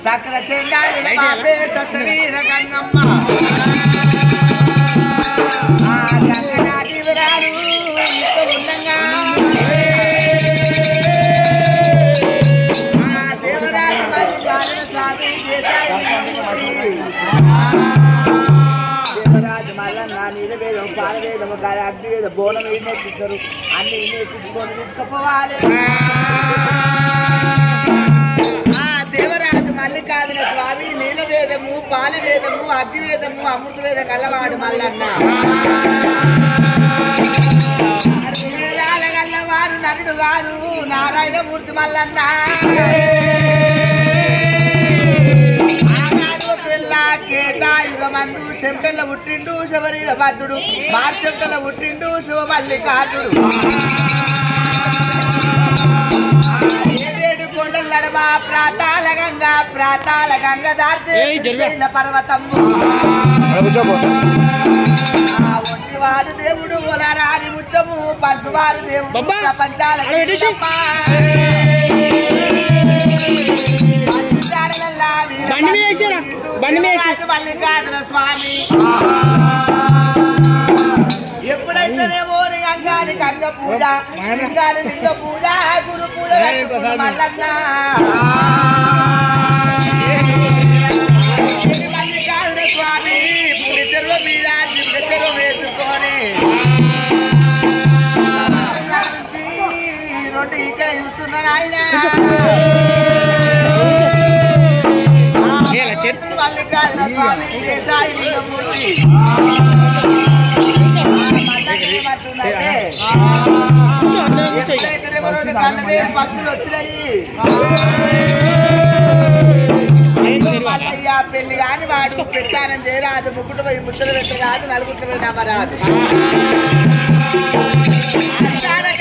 సకల చెండాలి బాపే సత్వీర గంగమ్మ ఆ గంగనాటి విరాలు ఉండంగా ఆ దేవరాజు మల్లికార్జున స్వామి దేవరాజు మల్లన్న నీలవేదం పాలవేదము అగ్నివేద బోనం నేర్పిస్తారు అన్ని నేర్పించుకొని తీసుకుపోవాలి దేవరాజు మల్లికార్జున స్వామి నీలవేదము పాలవేదము అగ్నివేదము అమృతవేద కల్లవాడు మల్లన్న వేదాల గల్లవారు నరుడు కాదు నారాయణమూర్తి మల్లన్న పిల్ల కేతాయుగమందు చెమటల పుట్టిండు శబరీల భద్రుడు మార్చెమటల పుట్టిండు శివ మల్లికార్జుడు కొండలడమా ప్రాతాల గంగ దార్తే పర్వతము ఒంటివాడు దేవుడు రాని ముచ్చము పరశువారు దేవుడు ప్రపంచాల మల్లికార్జున స్వామి ఎప్పుడైతేనేమో గంగాని గంగ పూజ లింగాని లింగ పూజ గురు పూజ మల్లన్న మల్లికార్జున స్వామి పులి చెరువు మీద చిన్న చెరువు వేసుకొని రెండు ఇక్కడ చూస్తున్నాను ఆయన మల్లికార్జున స్వామి దేశాయి లింగమూర్తి పక్షులు వచ్చినాయి పెళ్లి కాని వాడు ప్రచారం చేయరాదు ముక్కుడు పోయి ముద్దలు పెట్టరాదు నలుగుట్లు పోయి నమ్మరాదు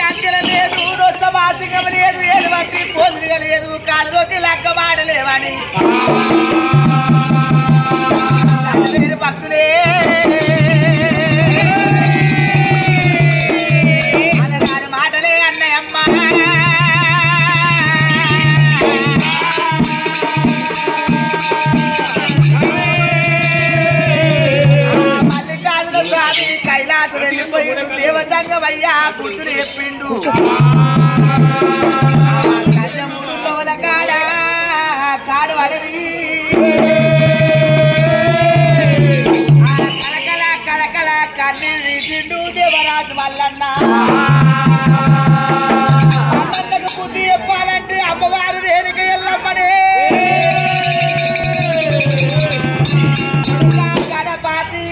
కంకెల లేదు నొచ్చమాసింగం లేదు ఏది బట్టి పోదురుగా లేదు కాలుదోకి లెక్క వాడలేవని పక్షులే మాటలే అన్నయమ్మ మల్లికార్జున స్వామి కైలాసం వెళ్ళిపోయిండు దేవతంగమయ్యా బుద్ధులు చెప్పిండు కళ్ళమూడు తోల కాడు వడరి కలకల కన్నీరు తీసిండు దేవరాజు మల్లన్న మల్లన్నకు బుద్ధి చెప్పాలంటే అమ్మవారు రేణుక ఎల్లమ్మనే గణపతి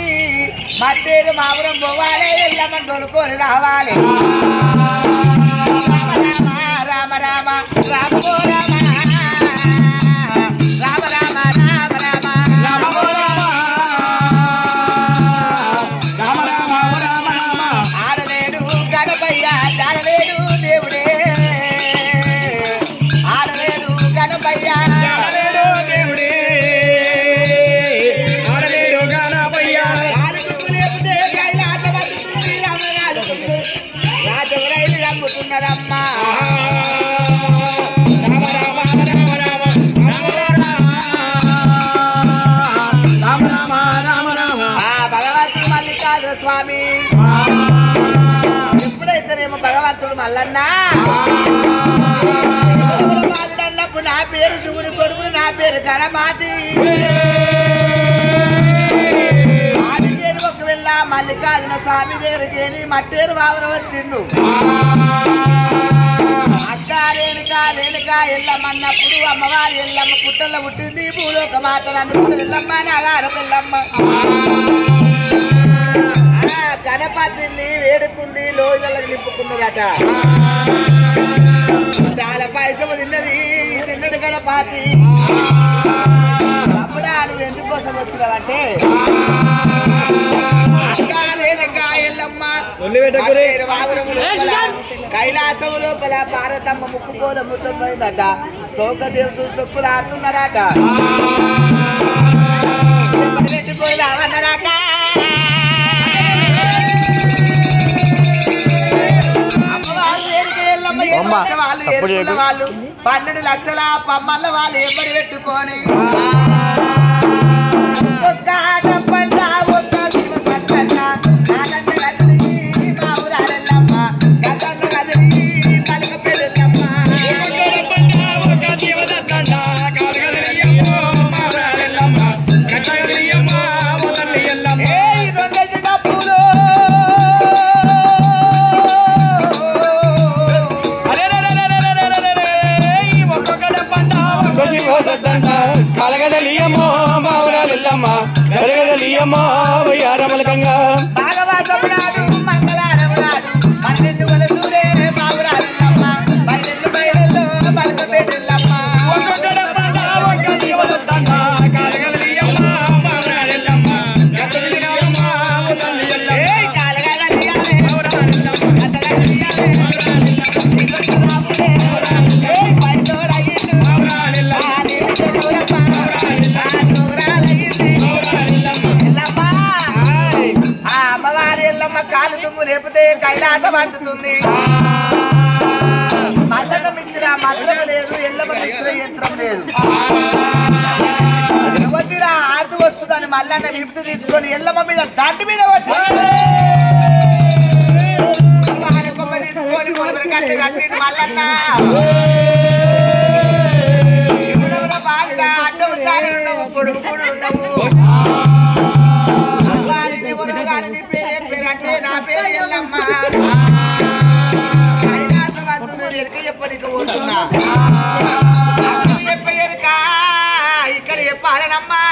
మట్టేరు మావురం పోవాలి ఎల్లమ్మని తొలుకొని రావాలి రామ రామ రామ రామ రామ రామ రామ రామ ఆడలేడు గణపయ్య జాడలేడు దేవుడే గణపయ్యా దేవుడే ఆడలేడు గణపయ్యా లేకపోతే కైలాస బతుకుంది రమణాలు రాజవరైలు నమ్ముతున్నారమ్మా భగవంతుడు మల్లికార్జున స్వామి ఎప్పుడైతేనేమో భగవంతుడు మల్లన్నా అన్నప్పుడు నా పేరు శివుని కొడుకుని నా పేరు గణమాతి ఆదికేరు ఒకవేళ మల్లికార్జున స్వామి దగ్గరికి మట్టేరు బాబున వచ్చిండు అక్క రేణుక ఎల్లమ్మన్నప్పుడు అమ్మవారి ఎల్లమ్మ పుట్టల్లో పుట్టింది భూలోక మాతనందుకు ఎల్లమ్మ నాగార పిల్లమ్మ గణపతిని వేడుకుంది లోయలకు నింపుకున్నదట చాలా పైసము తిన్నది గణపతి అప్పుడా నువ్వు ఎందుకోసం వచ్చినావంటే కైలాసము లోపల భారతమ్మ ముక్కుపోల ముద్దమైందట తోక దేవుడు తొక్కులు ఆడుతున్నారట అన్నారాక వాళ్ళు 12 లక్షల పమ్మల్ల వాళ్ళు ఎంబడి పెట్టుకొని ఒక్క ఆట పంట ఒక్క జీవ సత్తంట నాన్న కదిలి మా ఊరాలెల్లమ్మ గతన్న కదిలి పలక పెళ్ళమ్మ కలగదలియమ్మో మావురాలెల్లమ్మ కలగదలియమ్మో వయ్యారమలకంగా భాగవాసం నాడు మంగళారం నాడు 12 వలసూరే మావురాలెల్లమ్మ బయలు పలక పెళ్ళమ్మ కాలు దుమ్ము లేకపోతే కైలాసం అంటుతుంది మల్లక మిత్ర మంత్రం లేదు ఎల్లమ్మ మిత్ర యంత్రం లేదు యువతిరా ఆడుతూ వస్తుందని మల్లన్న విప్తు తీసుకొని ఎల్లమ్మ మీద దండి మీద వచ్చి కొమ్మ తీసుకొని కట్టి కట్టింది మల్లన్న బాగా అడ్డము చాలి ఉండవు పొడుగు కూడా ఉండవు పేరంటే నా పేరు ఎల్లమ్మ కైలాసవంతుడు ఎరుక చెప్పనికి పోతున్నా చెప్ప ఎరుక ఇక్కడ చెప్పాలనమ్మా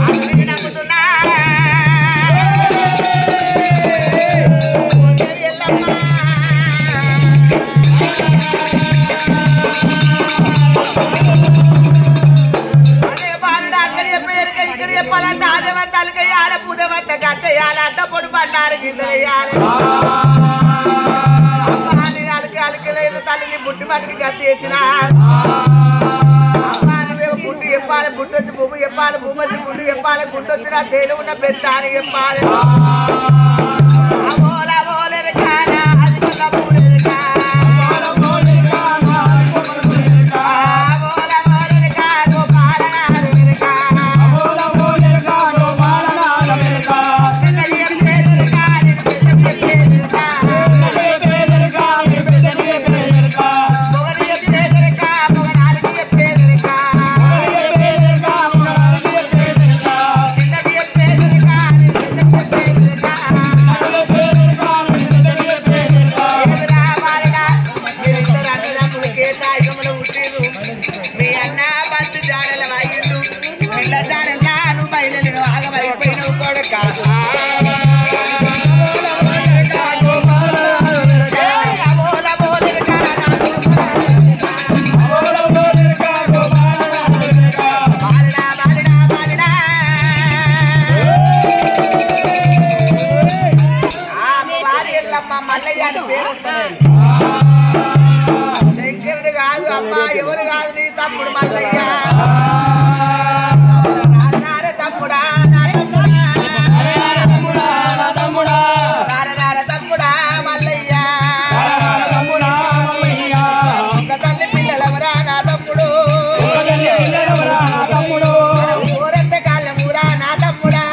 అక్కడికి నమ్ముతున్నా ఎల్లమ్మ చెప్పాలంటే ఆదవంతాలకు వేయాలి పూదవంత గట్ట వేయాలి అడ్డ పొడి పడ్డారు గింజలు వేయాలి అలకలేని తల్లిని బుట్టి పట్టుకు గట్టేసిన అమ్మా నువ్వేమో బుట్టి చెప్పాలి బుట్టి వచ్చి భూమి చెప్పాలి భూమి వచ్చి గుండు చెప్పాలి గుండు వచ్చి నా చేను ఉన్న పెద్ద అని చెప్పాలి తమ్ముడు మల్లయ్య నార తమ్ముడా నా తమ్ముడా నార తమ్ముడా మల్లయ్య ఒక తల్లి పిల్లలవరా నా తమ్ముడు ఊరంత కాళ్ళ మూరా నా తమ్ముడా